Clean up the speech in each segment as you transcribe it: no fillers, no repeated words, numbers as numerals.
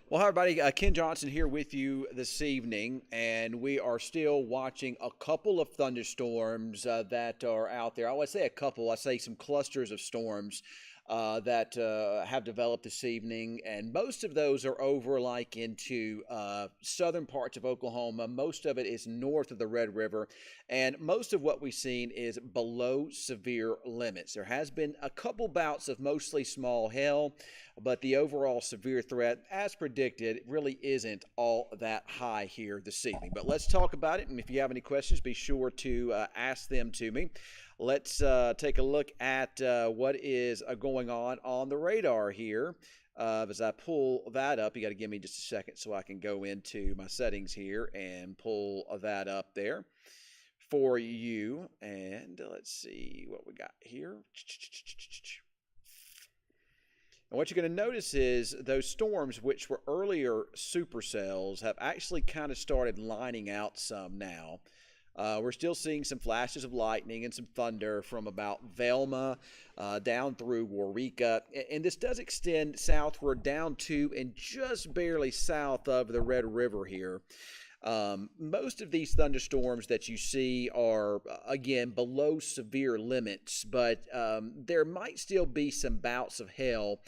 Well, hi, everybody. Ken Johnson here with you this evening, and we are still watching a couple of thunderstorms that are out there. I would say a couple, I say some clusters of storms that have developed this evening, and most of those are over like into southern parts of Oklahoma. Most of it is north of the Red River, and most of what we've seen is below severe limits. There has been a couple bouts of mostly small hail, but the overall severe threat, as predicted, really isn't all that high here this evening. But let's talk about it, and if you have any questions, be sure to ask them to me. Let's take a look at what is going on the radar here. As I pull that up, you got to give me just a second so I can go into my settings here and pull that up there for you. And let's see what we got here. And what you're going to notice is those storms, which were earlier supercells, have actually kind of started lining out some now. We're still seeing some flashes of lightning and some thunder from about Velma down through Waurika. And this does extend southward down to and just barely south of the Red River here. Most of these thunderstorms that you see are, again, below severe limits, but there might still be some bouts of hail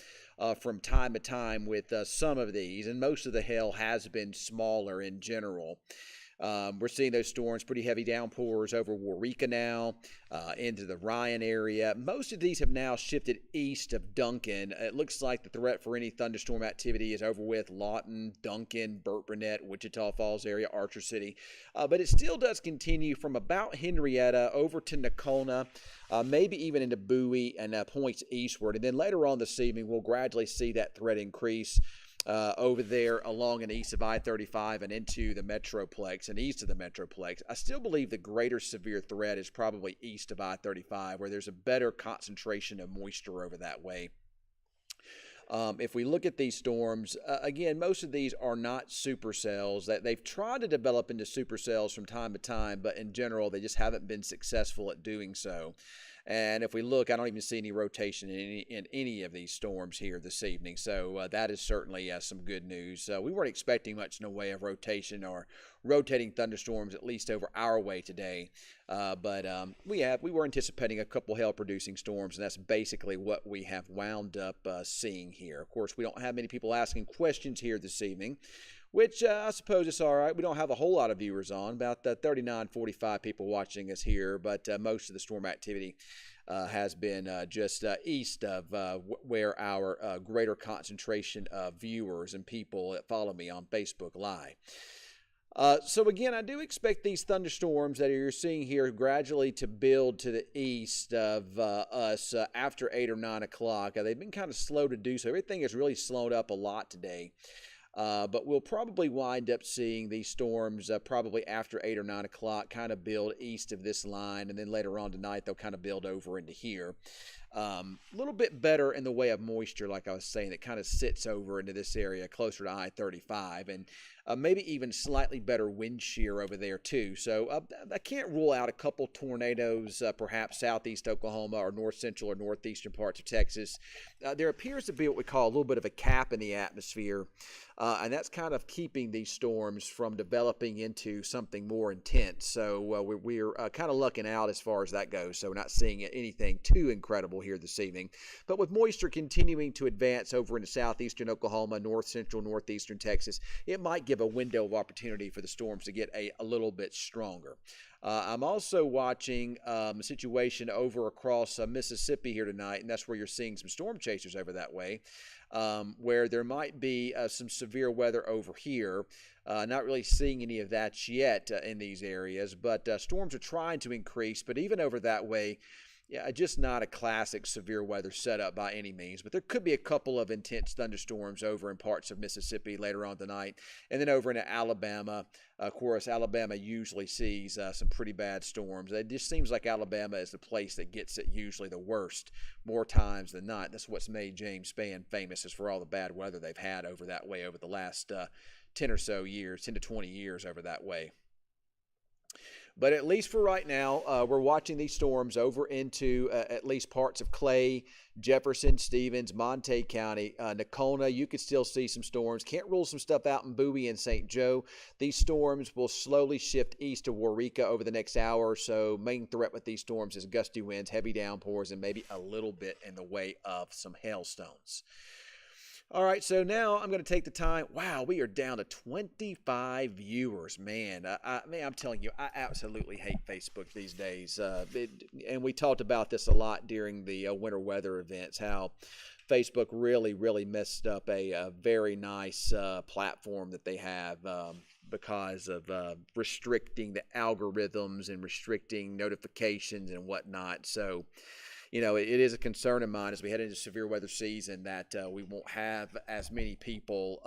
from time to time with some of these, and most of the hail has been smaller in general. We're seeing those storms, pretty heavy downpours over Waurika now, into the Ryan area. Most of these have now shifted east of Duncan. It looks like the threat for any thunderstorm activity is over with Lawton, Duncan, Burt Burnett, Wichita Falls area, Archer City. But it still does continue from about Henrietta over to Nocona, maybe even into Bowie and points eastward. And then later on this evening, we'll gradually see that threat increase over there along and east of I-35 and into the Metroplex and east of the Metroplex. I still believe the greater severe threat is probably east of I-35, where there's a better concentration of moisture over that way. If we look at these storms, again, most of these are not supercells. That they've tried to develop into supercells from time to time, but in general, they just haven't been successful at doing so. And if we look, I don't even see any rotation in any of these storms here this evening. So that is certainly some good news. We weren't expecting much in the way of rotation or rotating thunderstorms, at least over our way today. But we were anticipating a couple hail-producing storms, and that's basically what we have wound up seeing here. Of course, we don't have many people asking questions here this evening, which I suppose it's all right. We don't have a whole lot of viewers on, about 39, 45 people watching us here, but most of the storm activity has been just east of where our greater concentration of viewers and people that follow me on Facebook Live. So again, I do expect these thunderstorms that you're seeing here gradually to build to the east of us after 8 or 9 o'clock. They've been kind of slow to do so. Everything has really slowed up a lot today. But we'll probably wind up seeing these storms probably after 8 or 9 o'clock kind of build east of this line, and then later on tonight they'll kind of build over into here. A little bit better in the way of moisture, like I was saying, that kind of sits over into this area closer to I-35, and maybe even slightly better wind shear over there too. So I can't rule out a couple tornadoes, perhaps southeast Oklahoma or north central or northeastern parts of Texas. There appears to be what we call a little bit of a cap in the atmosphere, and that's kind of keeping these storms from developing into something more intense. So we're kind of lucking out as far as that goes. So we're not seeing anything too incredible here this evening. But with moisture continuing to advance over into southeastern Oklahoma, north central, northeastern Texas, it might give a window of opportunity for the storms to get a little bit stronger. I'm also watching a situation over across Mississippi here tonight, and that's where you're seeing some storm chasers over that way, where there might be some severe weather over here. Not really seeing any of that yet in these areas, but storms are trying to increase. But even over that way, yeah, just not a classic severe weather setup by any means, but there could be a couple of intense thunderstorms over in parts of Mississippi later on tonight, and then over into Alabama. Of course, Alabama usually sees some pretty bad storms. It just seems like Alabama is the place that gets it usually the worst more times than not. That's what's made James Spann famous, is for all the bad weather they've had over that way over the last 10 or so years, 10 to 20 years over that way. But at least for right now, we're watching these storms over into at least parts of Clay, Jefferson, Stevens, Montague County, Nocona. You could still see some storms. Can't rule some stuff out in Bowie and St. Joe. These storms will slowly shift east of Waurika over the next hour or so. Main threat with these storms is gusty winds, heavy downpours, and maybe a little bit in the way of some hailstones. All right, so now I'm going to take the time. Wow, we are down to 25 viewers. Man, I'm telling you, I absolutely hate Facebook these days. And we talked about this a lot during the winter weather events, how Facebook really, really messed up a very nice platform that they have because of restricting the algorithms and restricting notifications and whatnot. So, you know, it is a concern of mine as we head into severe weather season that we won't have as many people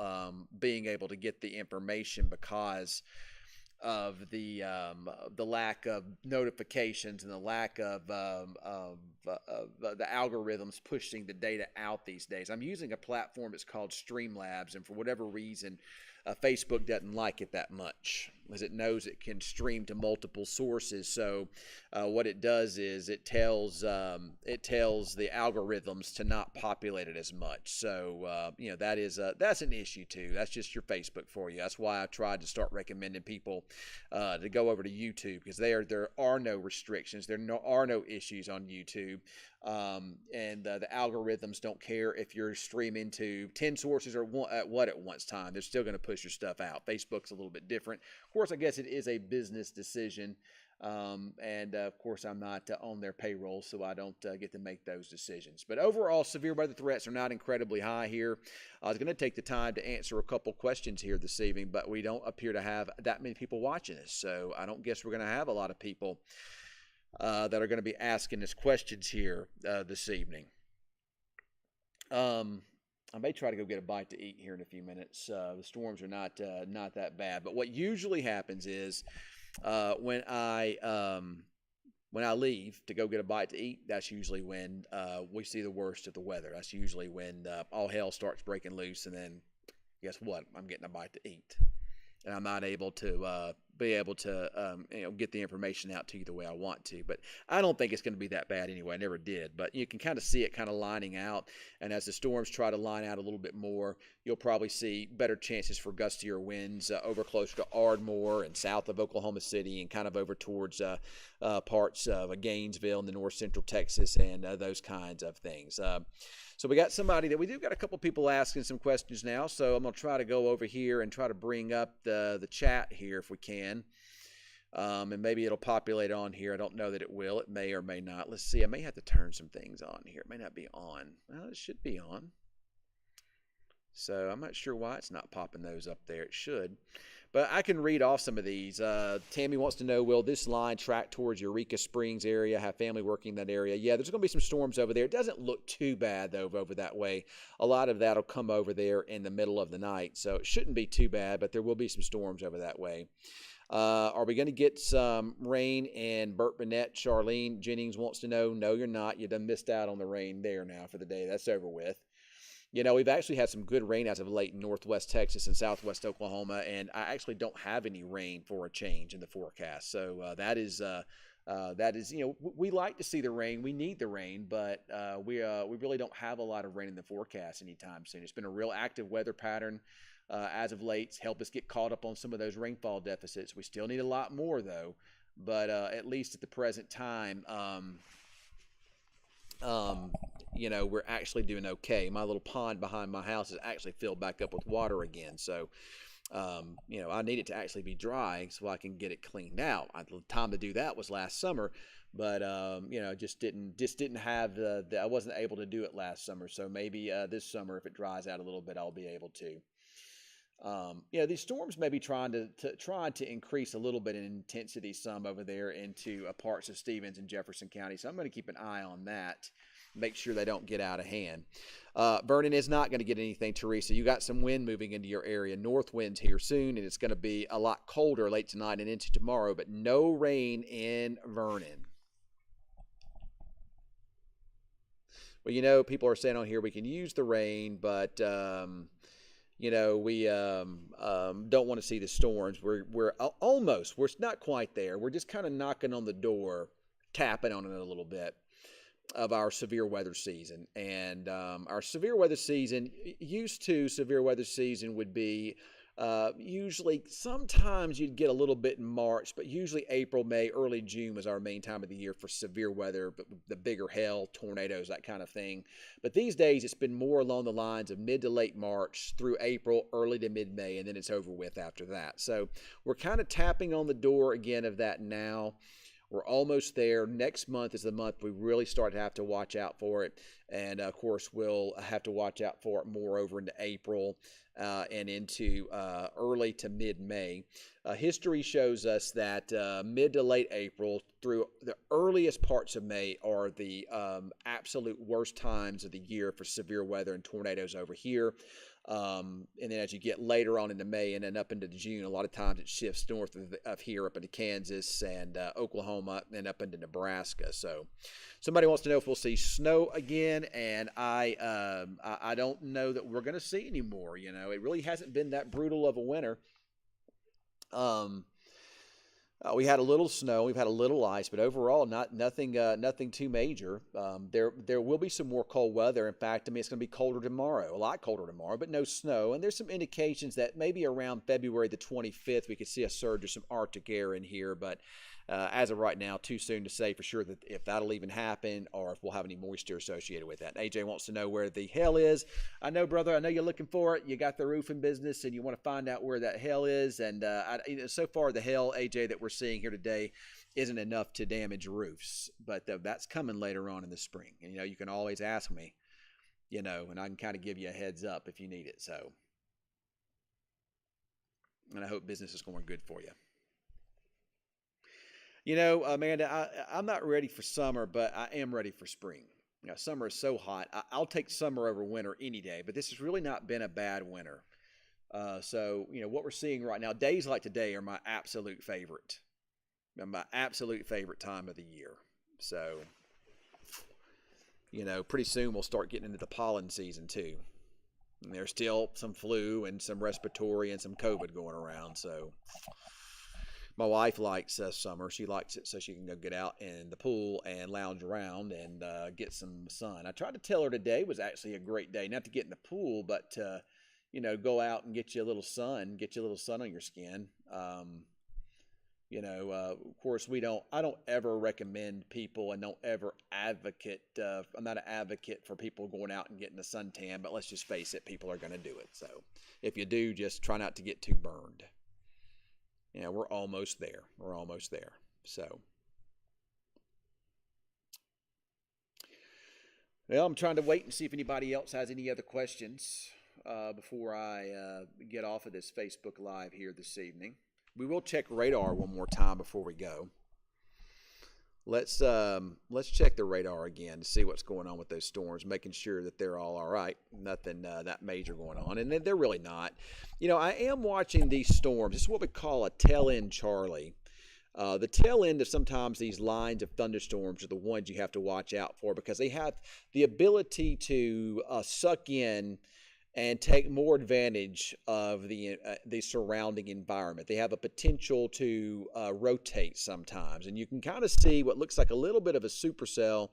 being able to get the information because of the lack of notifications and the lack of the algorithms pushing the data out these days. I'm using a platform that's called Streamlabs, and for whatever reason, Facebook doesn't like it that much, as it knows it can stream to multiple sources. So what it does is it tells the algorithms to not populate it as much. So you know, that's an issue too. That's just your Facebook for you. That's why I tried to start recommending people to go over to YouTube, because there are no restrictions. There are no issues on YouTube. And the algorithms don't care if you're streaming to 10 sources or at once time. They're still going to push your stuff out. Facebook's a little bit different. Of course, I guess it is a business decision. And of course, I'm not on their payroll, so I don't get to make those decisions. But overall, severe weather threats are not incredibly high here. I was going to take the time to answer a couple questions here this evening, but we don't appear to have that many people watching us. So I don't guess we're going to have a lot of people that are going to be asking us questions here this evening. I may try to go get a bite to eat here in a few minutes. The storms are not that bad, but what usually happens is when I leave to go get a bite to eat, that's usually when we see the worst of the weather. That's usually when all hell starts breaking loose, and then guess what? I'm getting a bite to eat, and I'm not able to get the information out to you the way I want to. But I don't think it's going to be that bad anyway. I never did. But you can kind of see it kind of lining out. And as the storms try to line out a little bit more, you'll probably see better chances for gustier winds over closer to Ardmore and south of Oklahoma City, and kind of over towards parts of Gainesville and the north central Texas and those kinds of things. So we got we do got a couple people asking some questions now. So I'm going to try to go over here and try to bring up the chat here if we can. And maybe it'll populate on here. I don't know that it will. It may or may not. Let's see. I may have to turn some things on here. It may not be on. Well, it should be on. So I'm not sure why it's not popping those up there. It should. But I can read off some of these. Tammy wants to know, will this line track towards Eureka Springs area, have family working in that area? Yeah, there's going to be some storms over there. It doesn't look too bad, though, over that way. A lot of that will come over there in the middle of the night, so it shouldn't be too bad, but there will be some storms over that way. Are we going to get some rain in Burt Burnett? Charlene Jennings wants to know. No, you're not. You done missed out on the rain there now for the day. That's over with. You know, we've actually had some good rain as of late in northwest Texas and southwest Oklahoma, and I actually don't have any rain for a change in the forecast. So that is, you know, we like to see the rain. We need the rain, but we really don't have a lot of rain in the forecast anytime soon. It's been a real active weather pattern as of late. It's helped us get caught up on some of those rainfall deficits. We still need a lot more, though, but at least at the present time, you know, we're actually doing okay. My little pond behind my house is actually filled back up with water again. So, you know, I need it to actually be dry so I can get it cleaned out. The time to do that was last summer, but, you know, just didn't have I wasn't able to do it last summer. So maybe this summer, if it dries out a little bit, I'll be able to. You know, these storms may be trying to increase a little bit in intensity some over there into parts of Stevens and Jefferson County. So I'm going to keep an eye on that. Make sure they don't get out of hand. Vernon is not going to get anything, Teresa. You got some wind moving into your area. North winds here soon, and it's going to be a lot colder late tonight and into tomorrow, but no rain in Vernon. Well, you know, people are saying on here we can use the rain, but we don't want to see the storms. We're not quite there. We're just kind of knocking on the door, tapping on it a little bit of our severe weather season. And our severe weather season, used to severe weather season would be usually, sometimes you'd get a little bit in March, but usually April, May, early June was our main time of the year for severe weather, but the bigger hail, tornadoes, that kind of thing. But these days, it's been more along the lines of mid to late March through April, early to mid-May, and then it's over with after that. So we're kind of tapping on the door again of that now. We're almost there. Next month is the month we really start to have to watch out for it. And, of course, we'll have to watch out for it more over into April and into early to mid-May. History shows us that mid to late April through the earliest parts of May are the absolute worst times of the year for severe weather and tornadoes over here. And then as you get later on into May and then up into June, a lot of times it shifts north of here up into Kansas and Oklahoma and up into Nebraska. So somebody wants to know if we'll see snow again, and I don't know that we're going to see anymore. It really hasn't been that brutal of a winter. We had a little snow, we've had a little ice, but overall, nothing too major. There will be some more cold weather. In fact, it's going to be colder tomorrow, a lot colder tomorrow, but no snow. And there's some indications that maybe around February the 25th, we could see a surge of some Arctic air in here. But as of right now, too soon to say for sure that if that'll even happen or if we'll have any moisture associated with that. And AJ wants to know where the hell is. I know, brother, I know you're looking for it. You got the roofing business and you want to find out where that hell is. And so far, the hell, AJ, that we're seeing here today isn't enough to damage roofs. But that's coming later on in the spring. And, you can always ask me, and I can kind of give you a heads up if you need it. So, and I hope business is going good for you. Amanda, I'm not ready for summer, but I am ready for spring. Summer is so hot. I'll take summer over winter any day, but this has really not been a bad winter. So, what we're seeing right now, days like today are my absolute favorite. My absolute favorite time of the year. So, pretty soon we'll start getting into the pollen season too. And there's still some flu and some respiratory and some COVID going around, so... My wife likes summer. She likes it so she can go get out in the pool and lounge around and get some sun. I tried to tell her today was actually a great day, not to get in the pool, but to, go out and get you a little sun on your skin. Of course, I don't ever recommend people and don't ever advocate. I'm not an advocate for people going out and getting a suntan, but let's just face it, people are going to do it. So if you do, just try not to get too burned. We're almost there. So, well, I'm trying to wait and see if anybody else has any other questions before I get off of this Facebook Live here this evening. We will check radar one more time before we go. Let's check the radar again to see what's going on with those storms, making sure that they're all right. Nothing that major going on, and they're really not. I am watching these storms. This is what we call a tail end Charlie. The tail end of sometimes these lines of thunderstorms are the ones you have to watch out for because they have the ability to suck in and take more advantage of the surrounding environment. They have a potential to rotate sometimes, and you can kind of see what looks like a little bit of a supercell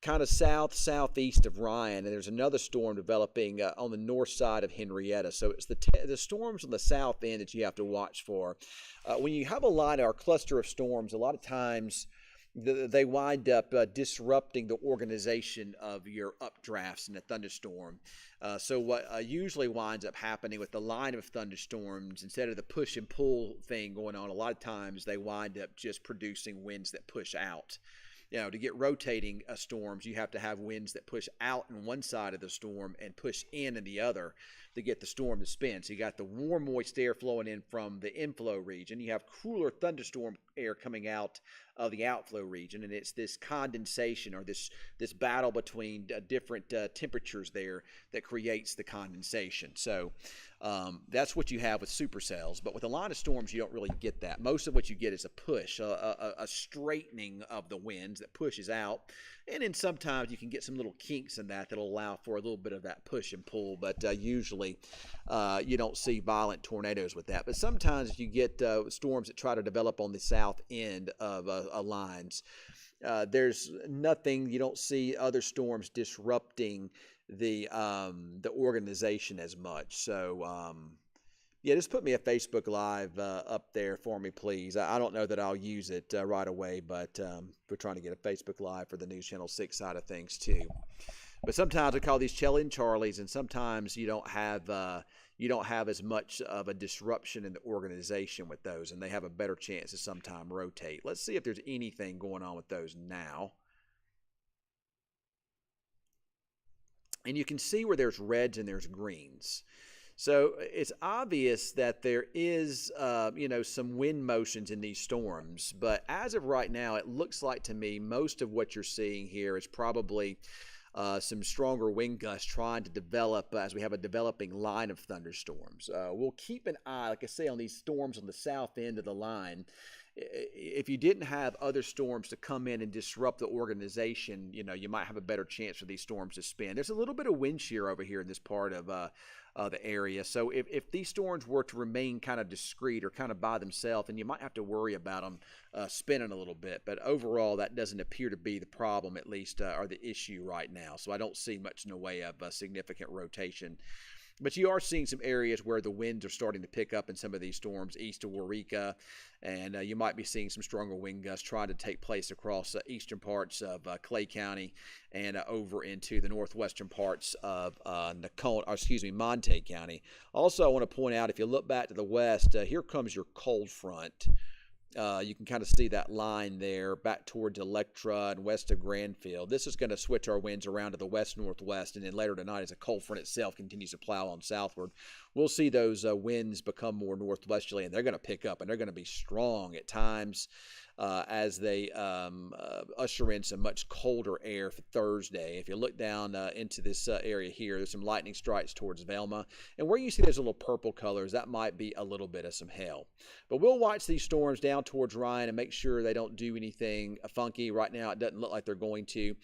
kind of southeast of Ryan, and there's another storm developing on the north side of Henrietta. So it's the storms on the south end that you have to watch for. When you have our cluster of storms, a lot of times they wind up disrupting the organization of your updrafts in a thunderstorm. So what usually winds up happening with the line of thunderstorms, instead of the push and pull thing going on, a lot of times they wind up just producing winds that push out. To get rotating storms, you have to have winds that push out in one side of the storm and push in the other to get the storm to spin. So you got the warm, moist air flowing in from the inflow region. You have cooler thunderstorm air coming out of the outflow region, and it's this condensation or this battle between different temperatures there that creates the condensation. So that's what you have with supercells. But with a line of storms, you don't really get that. Most of what you get is a push, a straightening of the winds that pushes out. And then sometimes you can get some little kinks in that that'll allow for a little bit of that push and pull, but usually you don't see violent tornadoes with that. But sometimes you get storms that try to develop on the south end of lines. There's nothing, you don't see other storms disrupting the organization as much. So yeah, just put me a Facebook Live up there for me, please. I don't know that I'll use it right away, but we're trying to get a Facebook Live for the News Channel 6 side of things too. But sometimes I call these Chell-in Charlies, and sometimes you don't have as much of a disruption in the organization with those, and they have a better chance to sometime rotate. Let's see if there's anything going on with those now. And you can see where there's reds and there's greens. So it's obvious that there is, some wind motions in these storms. But as of right now, it looks like to me most of what you're seeing here is probably some stronger wind gusts trying to develop as we have a developing line of thunderstorms. We'll keep an eye, like I say, on these storms on the south end of the line. If you didn't have other storms to come in and disrupt the organization, you might have a better chance for these storms to spin. There's a little bit of wind shear over here in this part of the area. So if these storms were to remain kind of discrete or kind of by themselves, then you might have to worry about them spinning a little bit. But overall, that doesn't appear to be the problem, at least, or the issue right now. So I don't see much in the way of significant rotation. But you are seeing some areas where the winds are starting to pick up in some of these storms east of Waurika, and you might be seeing some stronger wind gusts trying to take place across eastern parts of Clay County and over into the northwestern parts of Montague County. Also, I want to point out, if you look back to the west, here comes your cold front. You can kind of see that line there back towards Electra and west of Granfield. This is going to switch our winds around to the west-northwest, and then later tonight, as the cold front itself continues to plow on southward, we'll see those winds become more northwesterly, and they're going to pick up, and they're going to be strong at times as they usher in some much colder air for Thursday. If you look down into this area here, there's some lightning strikes towards Velma, and where you see those little purple colors, that might be a little bit of some hail. But we'll watch these storms down towards Ryan and make sure they don't do anything funky. Right now, it doesn't look like they're going to.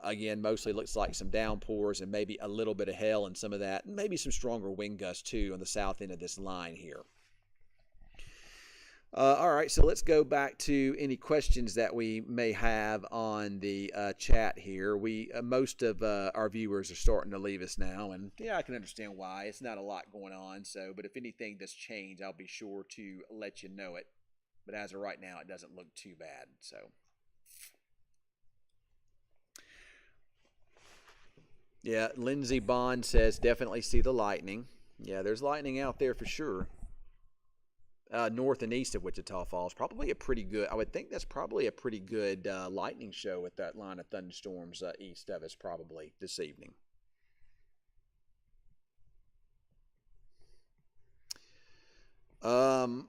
Again, mostly looks like some downpours and maybe a little bit of hail and some of that, and maybe some stronger wind gusts too on the south end of this line here. All right, so let's go back to any questions that we may have on the chat here. Most of our viewers are starting to leave us now, and yeah, I can understand why. It's not a lot going on, but if anything does change, I'll be sure to let you know it. But as of right now, it doesn't look too bad. So, yeah, Lindsey Bond says definitely see the lightning. Yeah, there's lightning out there for sure. North and east of Wichita Falls, probably a pretty good, I would think that's probably a pretty good lightning show with that line of thunderstorms east of us probably this evening.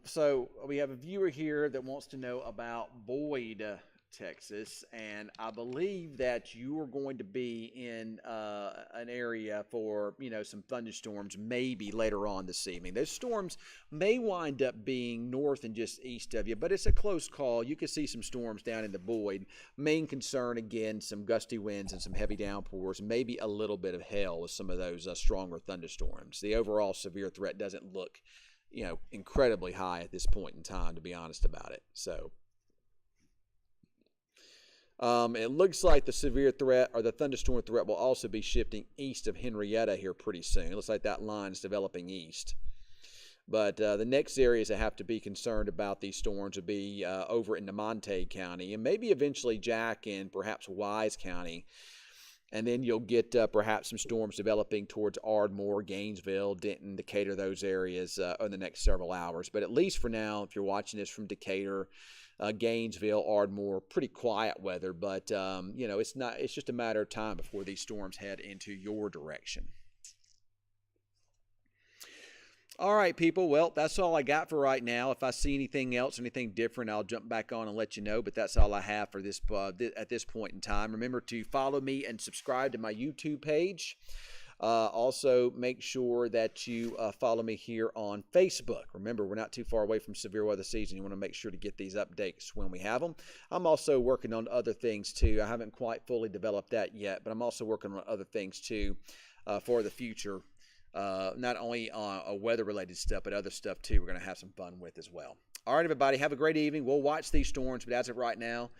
So we have a viewer here that wants to know about Boyd, Texas, and I believe that you are going to be in an area for some thunderstorms maybe later on this evening. Those storms may wind up being north and just east of you, but it's a close call. You could see some storms down in the Boyd. Main concern, again, some gusty winds and some heavy downpours, maybe a little bit of hail with some of those stronger thunderstorms. The overall severe threat doesn't look incredibly high at this point in time, to be honest about it. So it looks like the severe threat or the thunderstorm threat will also be shifting east of Henrietta here pretty soon. It looks like that line is developing east. But the next areas that have to be concerned about these storms would be over in the Montague County and maybe eventually Jack and perhaps Wise County. And then you'll get perhaps some storms developing towards Ardmore, Gainesville, Denton, Decatur, those areas in the next several hours. But at least for now, if you're watching this from Decatur, Gainesville, Ardmore, pretty quiet weather. But, it's just a matter of time before these storms head into your direction. All right, people. Well, that's all I got for right now. If I see anything else, anything different, I'll jump back on and let you know. But that's all I have for this at this point in time. Remember to follow me and subscribe to my YouTube page. Also, make sure that you follow me here on Facebook. Remember, we're not too far away from severe weather season. You want to make sure to get these updates when we have them. I'm also working on other things too. I haven't quite fully developed that yet, but I'm also working on other things too for the future. Not only weather-related stuff, but other stuff too we're going to have some fun with as well. All right, everybody, have a great evening. We'll watch these storms, but as of right now,